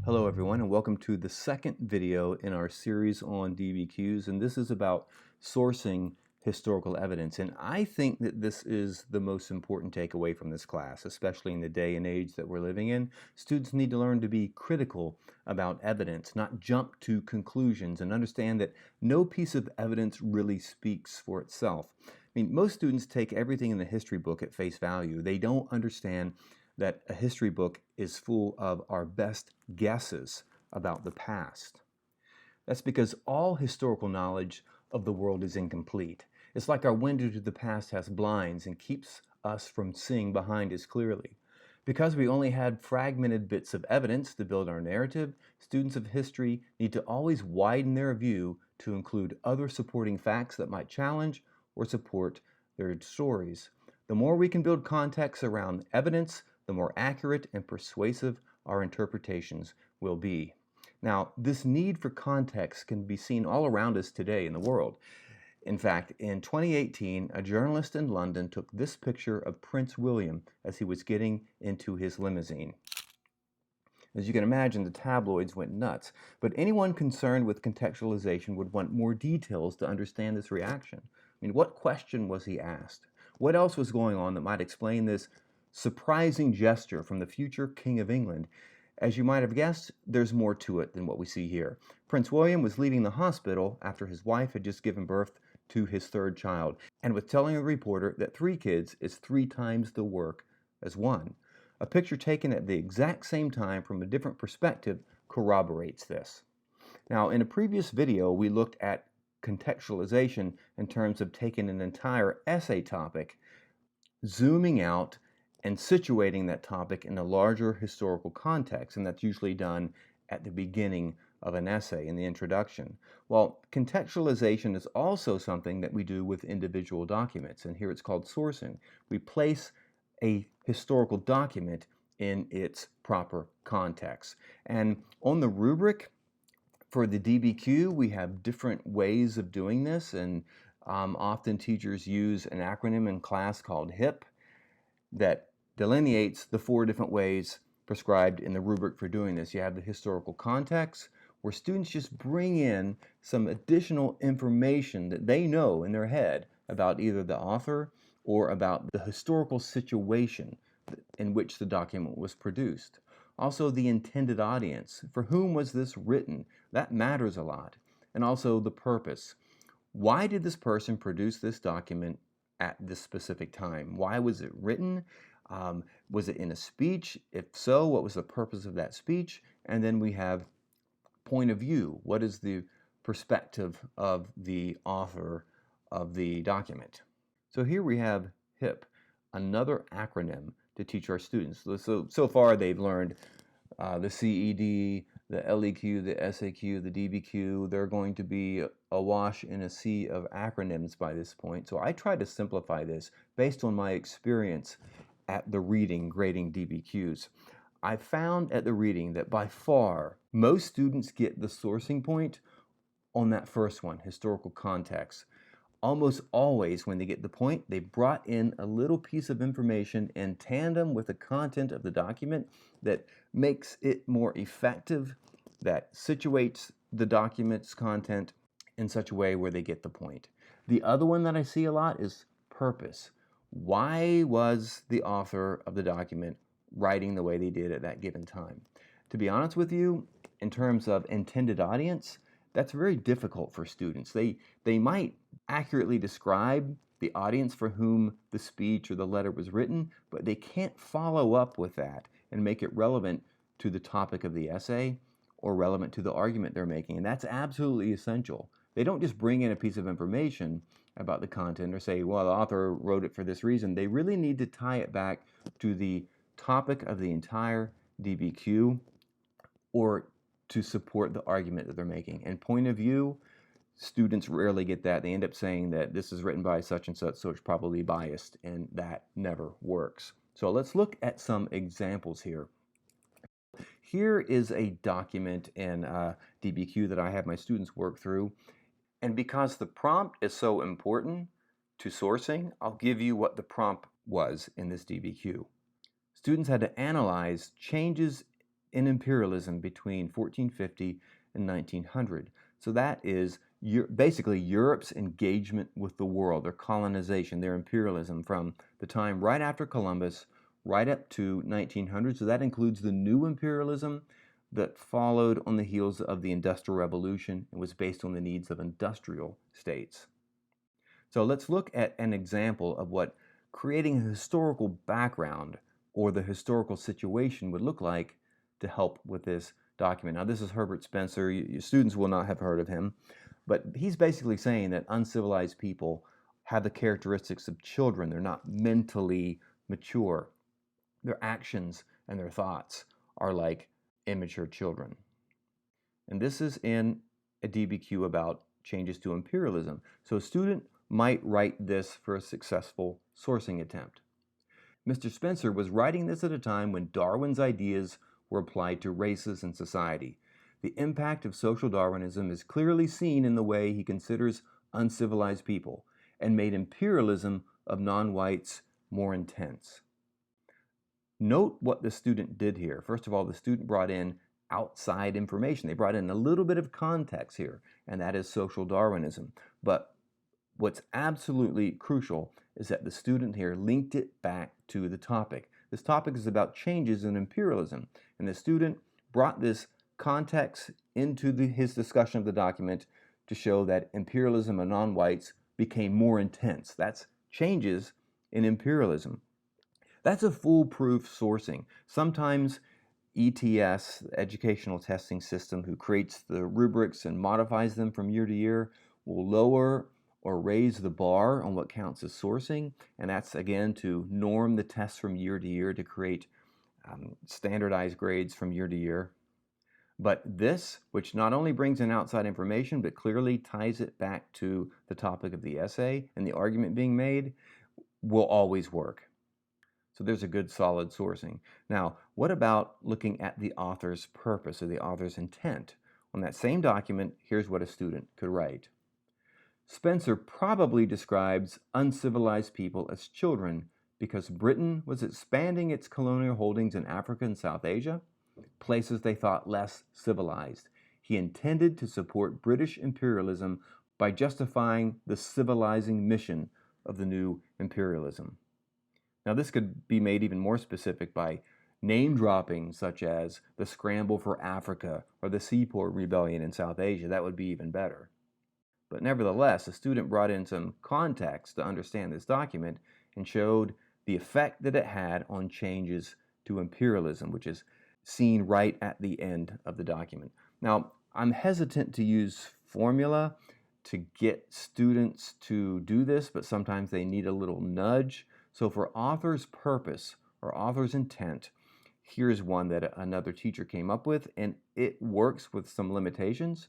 Hello everyone and welcome to the second video in our series on DBQs, and this is about sourcing historical evidence. And I think that this is the most important takeaway from this class, especially in the day and age that we're living in. Students need to learn to be critical about evidence, not jump to conclusions, and understand that no piece of evidence really speaks for itself. I mean, most students take everything in the history book at face value. They don't understand that a history book is full of our best guesses about the past. That's because all historical knowledge of the world is incomplete. It's like our window to the past has blinds and keeps us from seeing behind us clearly. Because we only had fragmented bits of evidence to build our narrative, students of history need to always widen their view to include other supporting facts that might challenge or support their stories. The more we can build context around evidence, the more accurate and persuasive our interpretations will be. Now, this need for context can be seen all around us today in the world. In fact, in 2018, a journalist in London took this picture of Prince William as he was getting into his limousine. As you can imagine, the tabloids went nuts, but anyone concerned with contextualization would want more details to understand this reaction. I mean, what question was he asked? What else was going on that might explain this surprising gesture from the future King of England? As you might have guessed, there's more to it than what we see here. Prince William was leaving the hospital after his wife had just given birth to his third child, and was telling a reporter that 3 kids is 3 times the work as 1. A picture taken at the exact same time from a different perspective corroborates this. Now, in a previous video, we looked at contextualization in terms of taking an entire essay topic, zooming out, and situating that topic in a larger historical context, and that's usually done at the beginning of an essay in the introduction. Well, contextualization is also something that we do with individual documents, and here it's called sourcing. We place a historical document in its proper context. And on the rubric for the DBQ, we have different ways of doing this, and often teachers use an acronym in class called HIP that delineates the 4 different ways prescribed in the rubric for doing this. You have the historical context, where students just bring in some additional information that they know in their head about either the author or about the historical situation in which the document was produced. Also, the intended audience. For whom was this written? That matters a lot. And also the purpose. Why did this person produce this document at this specific time? Why was it written? Was it in a speech? If so, what was the purpose of that speech? And then we have point of view. What is the perspective of the author of the document? So here we have HIP, another acronym to teach our students. So far they've learned the CED, the LEQ, the SAQ, the DBQ. They're going to be awash in a sea of acronyms by this point. So I try to simplify this based on my experience at the reading grading DBQs. I found at the reading that by far most students get the sourcing point on that first one, historical context. Almost always when they get the point, they brought in a little piece of information in tandem with the content of the document that makes it more effective, that situates the document's content in such a way where they get the point. The other one that I see a lot is purpose. Why was the author of the document writing the way they did at that given time? To be honest with you, in terms of intended audience, that's very difficult for students. They might accurately describe the audience for whom the speech or the letter was written, but they can't follow up with that and make it relevant to the topic of the essay or relevant to the argument they're making. And that's absolutely essential. They don't just bring in a piece of information about the content or say, well, the author wrote it for this reason. They really need to tie it back to the topic of the entire DBQ or to support the argument that they're making. And point of view, students rarely get that. They end up saying that this is written by such and such, so it's probably biased, and that never works. So let's look at some examples here. Here is a document in DBQ that I have my students work through. And because the prompt is so important to sourcing, I'll give you what the prompt was in this DBQ. Students had to analyze changes in imperialism between 1450 and 1900. So that is basically Europe's engagement with the world, their colonization, their imperialism from the time right after Columbus right up to 1900. So that includes the new imperialism that followed on the heels of the Industrial Revolution and was based on the needs of industrial states. So let's look at an example of what creating a historical background or the historical situation would look like to help with this document. Now, this is Herbert Spencer. Your students will not have heard of him, but he's basically saying that uncivilized people have the characteristics of children. They're not mentally mature. Their actions and their thoughts are like immature children. And this is in a DBQ about changes to imperialism. So a student might write this for a successful sourcing attempt. Mr. Spencer was writing this at a time when Darwin's ideas were applied to races and society. The impact of social Darwinism is clearly seen in the way he considers uncivilized people and made imperialism of non-whites more intense. Note what the student did here. First of all, the student brought in outside information. They brought in a little bit of context here, and that is social Darwinism. But what's absolutely crucial is that the student here linked it back to the topic. This topic is about changes in imperialism, and the student brought this context into his discussion of the document to show that imperialism of non-whites became more intense. That's changes in imperialism. That's a foolproof sourcing. Sometimes ETS, the educational testing system, who creates the rubrics and modifies them from year to year, will lower or raise the bar on what counts as sourcing, and that's again to norm the tests from year to year to create standardized grades from year to year. But this, which not only brings in outside information, but clearly ties it back to the topic of the essay and the argument being made, will always work. So there's a good solid sourcing. Now, what about looking at the author's purpose or the author's intent? On that same document, here's what a student could write. Spencer probably describes uncivilized people as children because Britain was expanding its colonial holdings in Africa and South Asia, places they thought less civilized. He intended to support British imperialism by justifying the civilizing mission of the new imperialism. Now, this could be made even more specific by name dropping, such as the Scramble for Africa or the Sepoy Rebellion in South Asia. That would be even better. But nevertheless, the student brought in some context to understand this document and showed the effect that it had on changes to imperialism, which is seen right at the end of the document. Now, I'm hesitant to use formula to get students to do this, but sometimes they need a little nudge. So for author's purpose or author's intent, here's one that another teacher came up with, and it works with some limitations.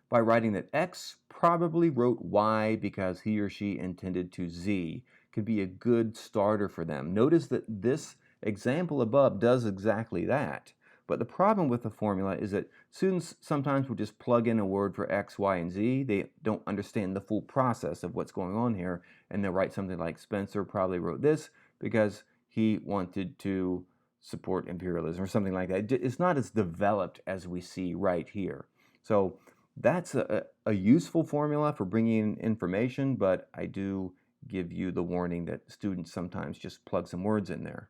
By writing that X probably wrote Y because he or she intended to Z could be a good starter for them. Notice that this example above does exactly that. But the problem with the formula is that students sometimes will just plug in a word for X, Y, and Z. They don't understand the full process of what's going on here, and they'll write something like Spencer probably wrote this because he wanted to support imperialism or something like that. It's not as developed as we see right here. So that's a useful formula for bringing in information, but I do give you the warning that students sometimes just plug some words in there.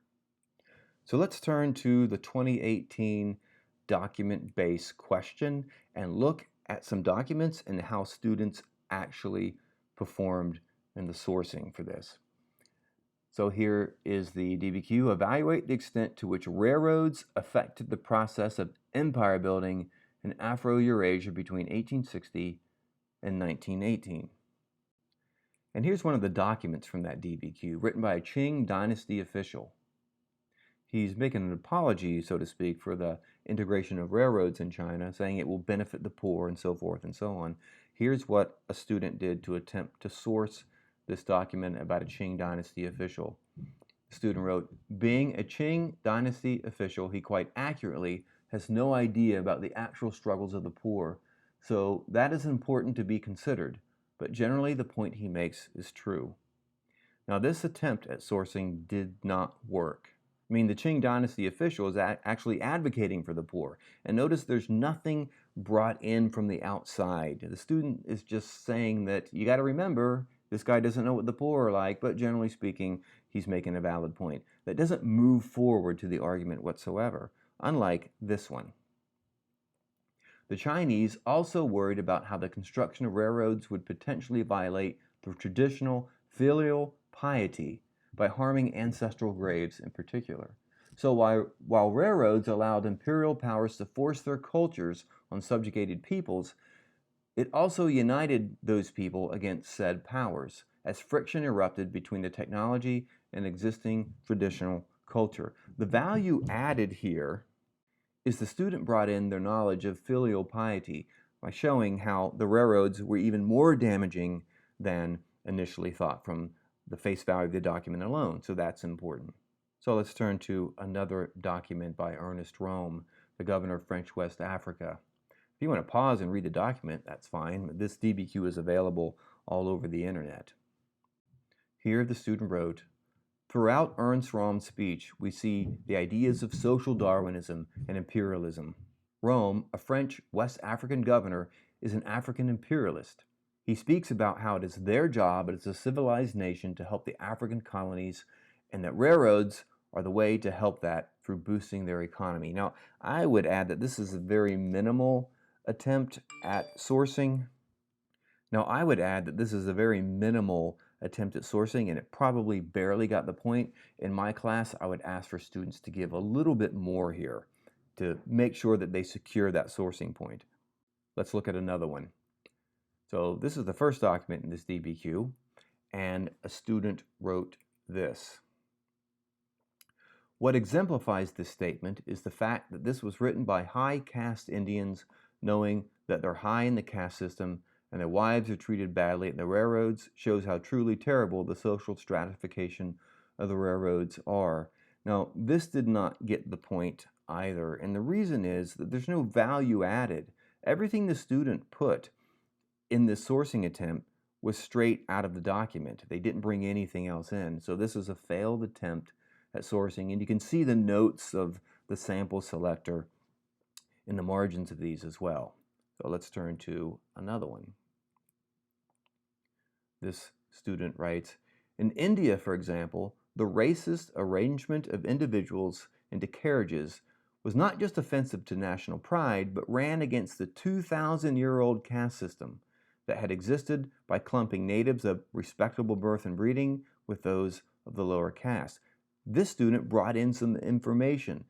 So let's turn to the 2018 document-based question and look at some documents and how students actually performed in the sourcing for this. So here is the DBQ. Evaluate the extent to which railroads affected the process of empire building in Afro-Eurasia between 1860 and 1918. And here's one of the documents from that DBQ, written by a Qing dynasty official. He's making an apology, so to speak, for the integration of railroads in China, saying it will benefit the poor and so forth and so on. Here's what a student did to attempt to source this document about a Qing dynasty official. The student wrote, being a Qing dynasty official, he quite accurately has no idea about the actual struggles of the poor, so that is important to be considered, but generally the point he makes is true. Now, this attempt at sourcing did not work. I mean, the Qing dynasty official is actually advocating for the poor. And notice there's nothing brought in from the outside. The student is just saying that you got to remember, this guy doesn't know what the poor are like, but generally speaking, he's making a valid point. That doesn't move forward to the argument whatsoever, unlike this one. The Chinese also worried about how the construction of railroads would potentially violate the traditional filial piety by harming ancestral graves in particular. So while railroads allowed imperial powers to force their cultures on subjugated peoples, it also united those people against said powers, as friction erupted between the technology and existing traditional culture. The value added here is the student brought in their knowledge of filial piety by showing how the railroads were even more damaging than initially thought from the face value of the document alone. So that's important. So let's turn to another document by Ernest Rome, the governor of French West Africa. If you want to pause and read the document, that's fine. This DBQ is available all over the internet. Here the student wrote, "Throughout Ernst Rome's speech, we see the ideas of social Darwinism and imperialism. Rome, a French West African governor, is an African imperialist. He speaks about how it is their job as a civilized nation to help the African colonies and that railroads are the way to help that through boosting their economy." Now, I would add that this is a very minimal attempt at sourcing. And it probably barely got the point. In my class, I would ask for students to give a little bit more here to make sure that they secure that sourcing point. Let's look at another one. So this is the first document in this DBQ, and a student wrote this. What exemplifies this statement is the fact that this was written by high caste Indians knowing that they're high in the caste system and their wives are treated badly at the railroads shows how truly terrible the social stratification of the railroads are. Now, this did not get the point either, and the reason is that there's no value added. Everything the student put in this sourcing attempt was straight out of the document. They didn't bring anything else in, so this is a failed attempt at sourcing, and you can see the notes of the sample selector in the margins of these as well. So let's turn to another one. This student writes, "In India, for example, the racist arrangement of individuals into carriages was not just offensive to national pride, but ran against the 2,000-year-old caste system that had existed by clumping natives of respectable birth and breeding with those of the lower caste." This student brought in some information.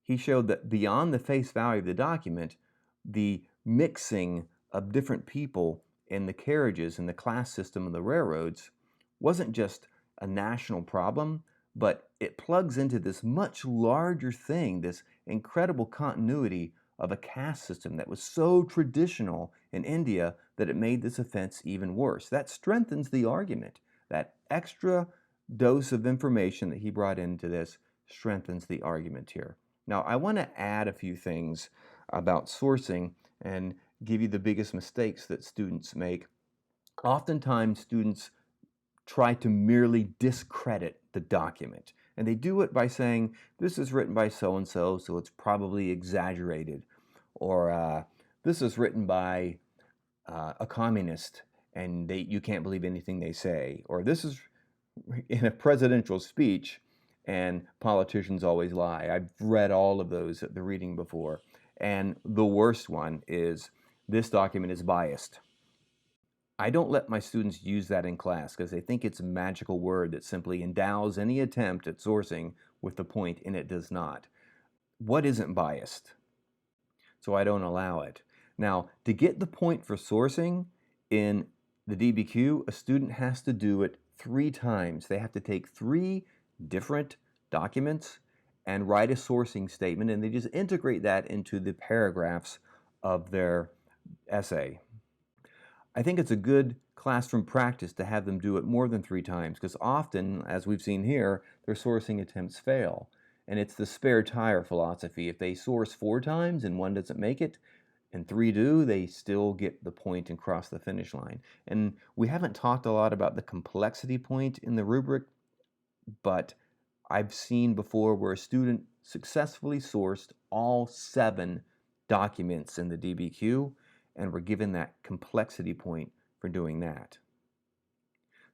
He showed that beyond the face value of the document, the mixing of different people in the carriages and the class system of the railroads wasn't just a national problem, but it plugs into this much larger thing, this incredible continuity of a caste system that was so traditional in India that it made this offense even worse. That strengthens the argument. That extra dose of information that he brought into this strengthens the argument here. Now, I want to add a few things about sourcing and give you the biggest mistakes that students make. Oftentimes, students try to merely discredit the document, and they do it by saying, this is written by so-and-so, so it's probably exaggerated, or this is written by a communist, and you can't believe anything they say, or this is in a presidential speech, and politicians always lie. I've read all of those at the reading before. And the worst one is, this document is biased. I don't let my students use that in class because they think it's a magical word that simply endows any attempt at sourcing with the point, and it does not. What isn't biased? So I don't allow it. Now, to get the point for sourcing in the DBQ, a student has to do it 3 times. They have to take 3 different documents and write a sourcing statement, and they just integrate that into the paragraphs of their essay. I think it's a good classroom practice to have them do it more than 3 times, because often, as we've seen here, their sourcing attempts fail. And it's the spare tire philosophy. If they source 4 times and 1 doesn't make it, and 3 do, they still get the point and cross the finish line. And we haven't talked a lot about the complexity point in the rubric, but I've seen before where a student successfully sourced all 7 documents in the DBQ and were given that complexity point for doing that.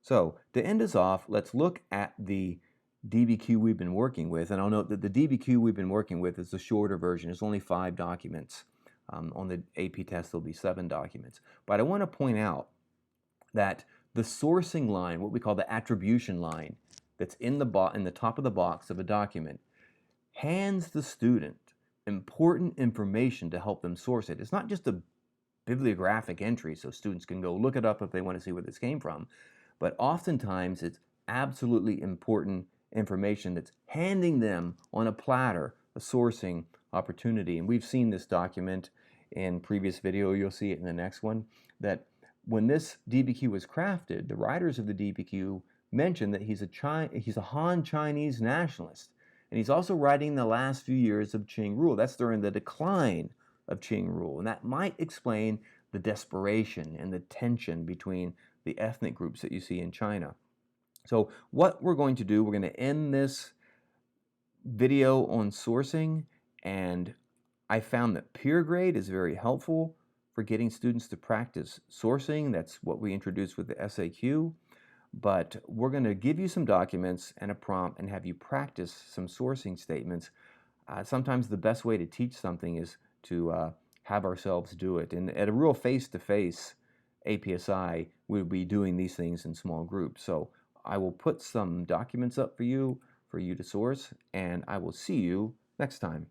So to end us off, let's look at the DBQ we've been working with, and I'll note that the DBQ we've been working with is the shorter version. It's only 5 documents. On the AP test, there'll be 7 documents. But I want to point out that the sourcing line, what we call the attribution line, that's in the top of the box of a document, hands the student important information to help them source it. It's not just a bibliographic entry so students can go look it up if they want to see where this came from, but oftentimes it's absolutely important information that's handing them on a platter a sourcing opportunity. And we've seen this document in previous video, you'll see it in the next one, that when this DBQ was crafted, the writers of the DBQ mentioned that he's a Han Chinese nationalist. And he's also writing the last few years of Qing rule. That's during the decline of Qing rule. And that might explain the desperation and the tension between the ethnic groups that you see in China. So what we're going to do, we're going to end this video on sourcing, and I found that peer grade is very helpful for getting students to practice sourcing. That's what we introduced with the SAQ. But we're going to give you some documents and a prompt and have you practice some sourcing statements. Sometimes the best way to teach something is to have ourselves do it. And at a real face-to-face APSI, we'll be doing these things in small groups. So I will put some documents up for you to source, and I will see you next time.